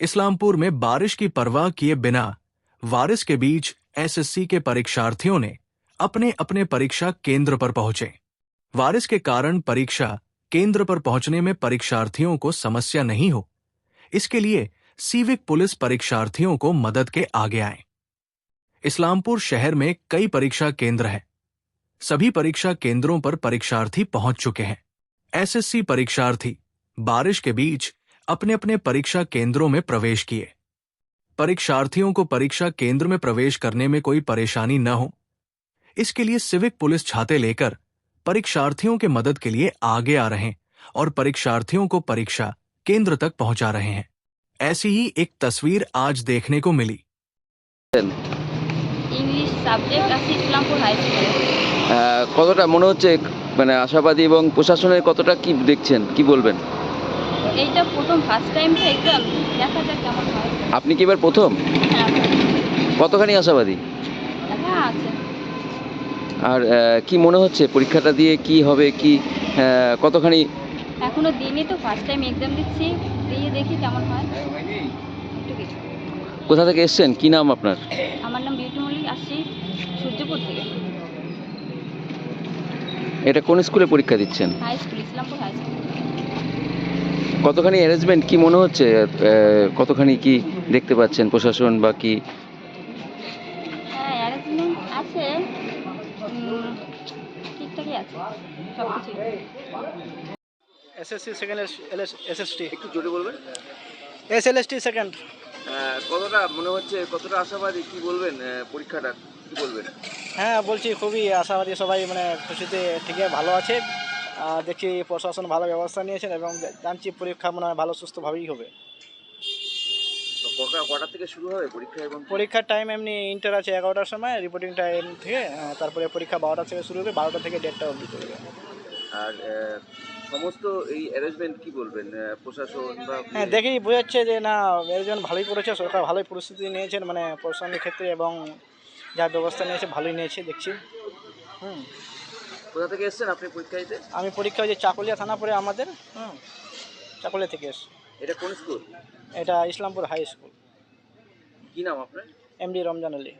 इस्लामपुर में बारिश की परवाह किए बिना बारिश के बीच एसएससी के परीक्षार्थियों ने अपने अपने परीक्षा केंद्र पर पहुंचे। बारिश के कारण परीक्षा केंद्र पर पहुंचने में परीक्षार्थियों को समस्या नहीं हो, इसके लिए सिविक पुलिस परीक्षार्थियों को मदद के आगे आए। इस्लामपुर शहर में कई परीक्षा केंद्र हैं। सभी परीक्षा केंद्रों पर परीक्षार्थी पहुंच चुके हैं। एसएससी परीक्षार्थी बारिश के बीच अपने अपने परीक्षा केंद्रों में प्रवेश किए। परीक्षार्थियों को परीक्षा केंद्र में प्रवेश करने में कोई परेशानी न हो, इसके लिए सिविक पुलिस छाते लेकर परीक्षार्थियों के मदद के लिए आगे आ रहे हैं और परीक्षार्थियों को परीक्षा केंद्र तक पहुंचा रहे हैं। ऐसी ही एक तस्वीर आज देखने को मिली। इंग्लिश সাবজেক্ট আছে ইসলামপুর হাই স্কুলে। কতটা মনে হচ্ছে মানে আশাবাদী এবং প্রশাসনের কতটা কি দেখছেন, কি বলবেন? এইটা প্রথম ফার্স্ট টাইম তো এক্সাম, দেখা যাক কেমন হয়। আপনি কি এবার প্রথম? হ্যাঁ, কতখানি আশাবাদী? হ্যাঁ আছে। আর কি মনে হচ্ছে পরীক্ষাটা দিয়ে কি হবে, কি কতখানি? এখনো দিনই তো ফার্স্ট টাইম এক্সাম দিচ্ছি, দিয়ে দেখি কেমন হয়। কোথা থেকে এসেছেন, কি নাম আপনার? আমার নাম বিউটি মল্লিক, আসছি সূর্যপুর থেকে। এটা কোন স্কুলে পরীক্ষা দিচ্ছেন? High school, Islampur high school. কতখানি অ্যারেঞ্জমেন্ট কি মনে হচ্ছে, কতখানি কি দেখতে পাচ্ছেন প্রশাসন বা কি? হ্যাঁ, অ্যারেঞ্জমেন্ট আছে, ঠিকঠাকই আছে সবকিছু। এসএসসি সেকেন্ড এসএসটি একটু জোরে বলবেন। SLST second. কতটা মনে হচ্ছে, কতটা আশাবাদী, কি বলবেন পরীক্ষাটা, কি বলবেন? হ্যাঁ বলছি, খুবই আশাবাদী, সবাই মানে খুশিতে ঠিকই ভালো আছে। দেখি প্রশাসন ভালো ব্যবস্থা নিয়েছেন এবং জানছি পরীক্ষা মনে হয় ভালো সুস্থভাবেই হবে। কটা থেকে শুরু হবে পরীক্ষা? এবং পরীক্ষার টাইম এমনি ইন্টার আছে 11টার সময়, রিপোর্টিং টাইম থেকে, তারপরে পরীক্ষা 12টা থেকে শুরু হবে, 12টা থেকে 1:30টা অবধি চলবে। আর সমস্ত এই অ্যারেঞ্জমেন্ট কি বলবেন প্রশাসন বা? হ্যাঁ, দেখেই বোঝাচ্ছে যে না, একজন ভালোই করেছে, সরকার ভালোই পরিস্থিতি নিয়েছেন মানে প্রশাসনের ক্ষেত্রে, এবং যা ব্যবস্থা নিয়েছে ভালোই নিয়েছে দেখছি। কোথা থেকে এসেছেন আপনি পরীক্ষা দিতে? আমি পরীক্ষা যে চাকুলিয়া থানা পড়ে আমাদের, চাকুলিয়া থেকে এসছি। এটা কোন স্কুল? এটা ইসলামপুর হাই স্কুল। কি নাম আপনার? এমডি রমজান আলী।